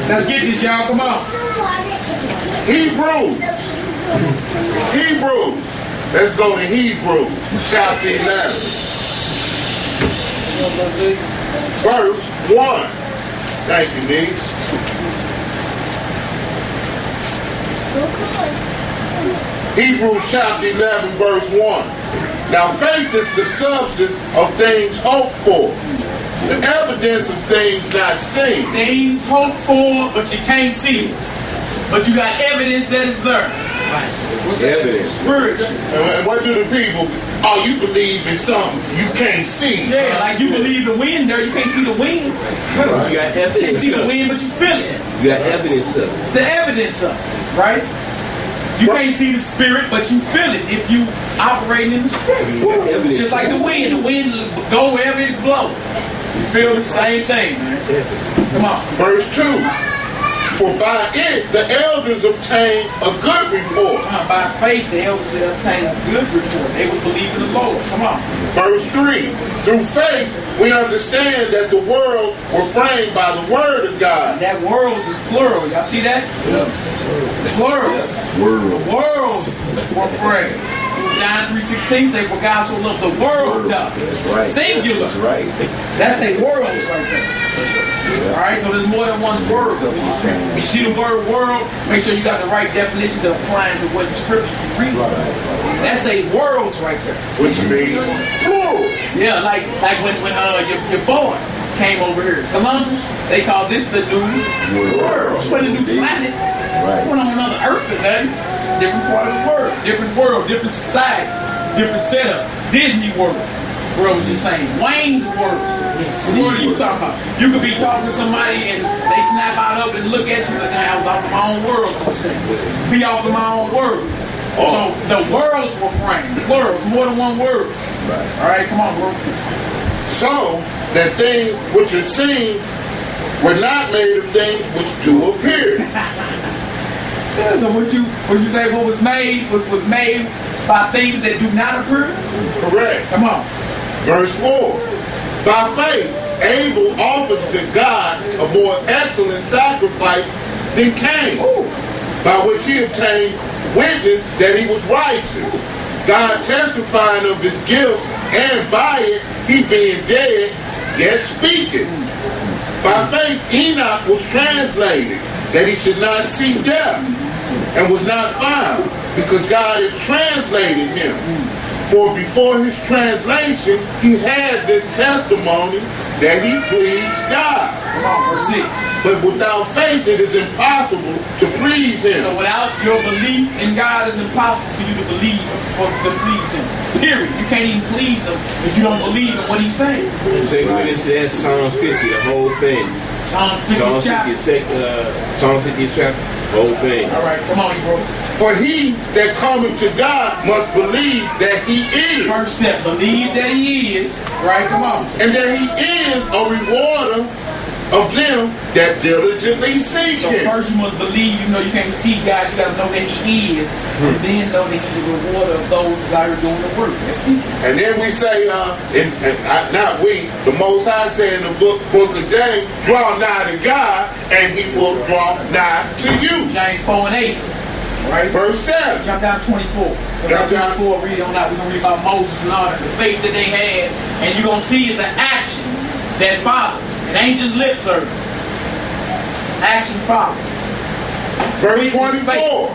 Let's get this, y'all. Come on. Hebrews. Let's go to Hebrews chapter 11. Verse 1. Thank you, niece. Hebrews chapter 11, verse 1. Now faith is the substance of things hoped for, the evidence of things not seen. Things hoped for, but you can't see it. But you got evidence that it's there. What's the evidence? Spiritual. And what do the people? Oh, you believe in something you can't see. Yeah, like you believe the wind there, you can't see the wind. But you got You can't evidence see the of it. wind, but you feel it. You got evidence of it. It's the evidence of it, right? You can't see the spirit, but you feel it if you operating in the spirit. Evidence. Just like the wind go wherever it blows. You feel the same thing, man. Come on. Verse 2. For by it the elders obtained a good report. By faith, the elders that obtained a good report. They would believe in the Lord. Come on. Verse 3. Through faith we understand that the world were framed by the word of God. That world is plural. Y'all see that? It's plural. World. The world were framed. John 3:16 say, for God so loved the world. That's right. Singular. That's right. That's a world right there. Alright, so there's more than one word. When you see the word world, make sure you got the right definition to apply to what the scripture you read. That's a worlds right there. What you mean? Plural. Yeah, like when your boy came over here, Columbus, they call this the new world. What a new planet. Right. Went on another earth and nothing. Different part of the world, different society, different setup. Disney World. World was just saying. Wayne's World. What are you talking about? You could be talking to somebody and they snap out of it and look at you and I was off of my own world. Be off of my own world. So the worlds were framed. Plurals, more than one word. Right. Alright, come on, bro. So that things which are seen were not made of things which do appear. So what you say what was made was made by things that do not appear? Correct. Come on. Verse 4. By faith, Abel offered to God a more excellent sacrifice than Cain, by which he obtained witness that he was righteous, God testifying of his gifts, and by it he being dead, yet speaking. By faith, Enoch was translated, that he should not see death, and was not found, because God had translated him. For before his translation, he had this testimony that he pleased God. Come on, verse 6. But without faith, it is impossible to please him. So without your belief in God, it's impossible for you to believe or to please him. Period. You can't even please him if you don't believe in what he's saying. Say when it says Psalms 50, the whole thing. Psalm 50 chapter. Psalm 50 chapter, whole thing. All right, come on, you bro. For he that cometh to God must believe that he is. First step, believe that he is. Right, come on. And that he is a rewarder of them that diligently seek So him. first you must believe, you can't see God, you got to know that he is. And then know that he's a rewarder of those who are doing the work. Let's see. And then we say, not we, the Most High say in the book of James, draw nigh to God, and he will draw nigh to you. James 4 and 8. Right? Verse 7. Jump down to 24. Jump down to 24, read on that. We're going to read about Moses and all that, the faith that they had. And you're going to see it's an action that follows. It ain't just lip service. Action follows. Verse 24.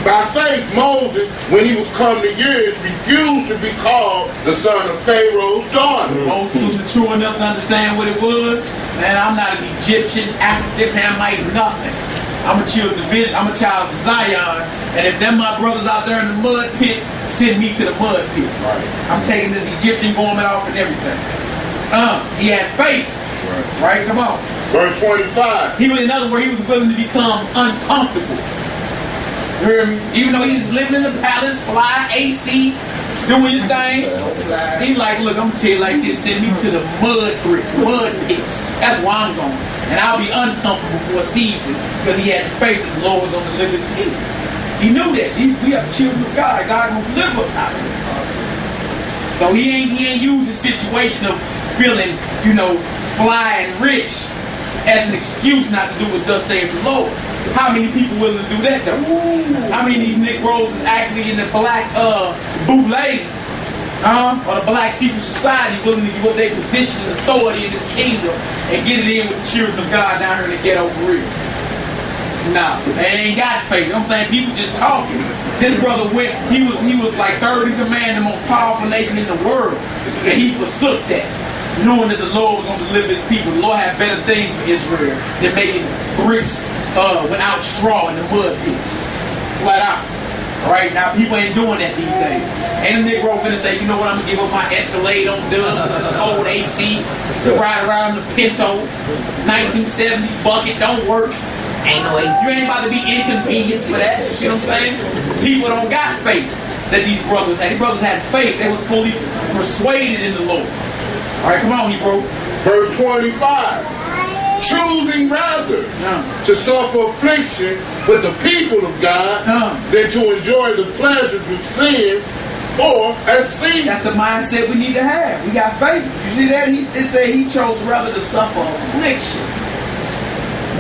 By faith, Moses, when he was come to years, refused to be called the son of Pharaoh's daughter. Moses was mature enough to understand what it was. Man, I'm not an Egyptian, African, Hamite, nothing. I'm a child of Zion, and if them my brothers out there in the mud pits, send me to the mud pits. Right. I'm taking this Egyptian garment off and everything. He had faith. Right? Come on. Verse 25. He was, in other words, he was willing to become uncomfortable. You hear me? Even though he's living in the palace, fly, AC, doing your thing. He's like, look, I'm gonna tell you like this, send me to the mud pits. That's where I'm going. And I'll be uncomfortable for a season because he had the faith that the Lord was going to deliver his kingdom. He knew that. We are children of God. God will deliver us out of it. So he ain't used the situation of feeling, fly and rich as an excuse not to do what thus saith the Lord. How many people willing to do that though? How many of these Negroes is actually in the black bootleg or the black secret society willing to give up their position and authority in this kingdom and get it in with the children of God down here in the ghetto for real? Nah, they ain't got faith. You know what I'm saying? People just talking. This brother went, he was like third in command, the most powerful nation in the world. And he forsook that, knowing that the Lord was going to deliver his people. The Lord had better things for Israel than making bricks without straw in the mud pits. Flat out. Alright, now people ain't doing that these days. Ain't a Negro finna say, you know what, I'm gonna give up my Escalade on done, it's cold AC, to ride around the Pinto, 1970 bucket, don't work. Ain't no AC. You ain't about to be inconvenienced for that. You see what I'm saying? People don't got faith that these brothers had. These brothers had faith. They was fully persuaded in the Lord. Alright, come on, Hebrew. Verse 25. Choosing rather to suffer affliction with the people of God than to enjoy the pleasures of sin for as sin. That's the mindset we need to have. We got faith. You see that? It said he chose rather to suffer affliction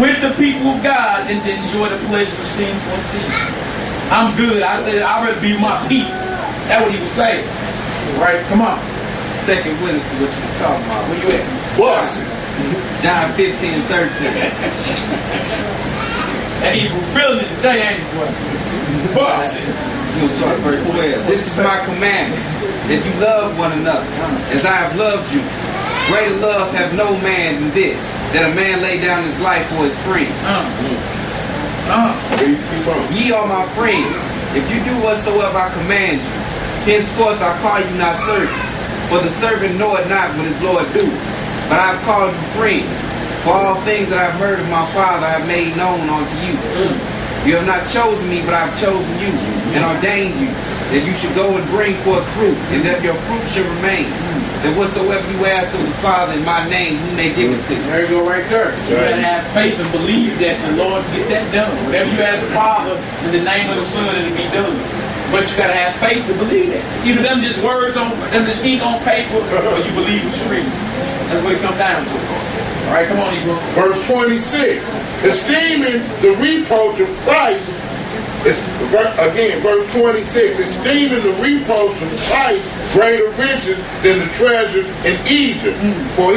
with the people of God than to enjoy the pleasure of sin for sin. I'm good. I said I'd rather be my people. That's what he was saying. Right? Come on. Second witness to what you was talking about. Where you at? Boss. John 15 and 13. And he was feeling it today, ain't he, boy? Boss. We'll start verse 12. This is my commandment, that you love one another, as I have loved you. Greater love have no man than this, that a man lay down his life for his friends. Ye are my friends, if you do whatsoever I command you. Henceforth I call you not servants, for the servant knoweth not what his Lord doeth. But I have called you friends, for all things that I have heard of my Father I have made known unto you. You have not chosen me, but I have chosen you, and ordained you, that you should go and bring forth fruit, and that your fruit should remain. That whatsoever you ask of the Father in my name, he may give it to you. There you go right there. You gotta have faith and believe that the Lord get that done. Whatever you ask the Father in the name of the Son, it'll be done. But you gotta have faith to believe that. Either them just words on, them just ink on paper, or you believe what you read. That's what it comes down to. All right, come on, Hebrew. Verse 26. Esteeming the reproach of Christ, again, verse 26. Esteeming the reproach of Christ greater riches than the treasures in Egypt. For he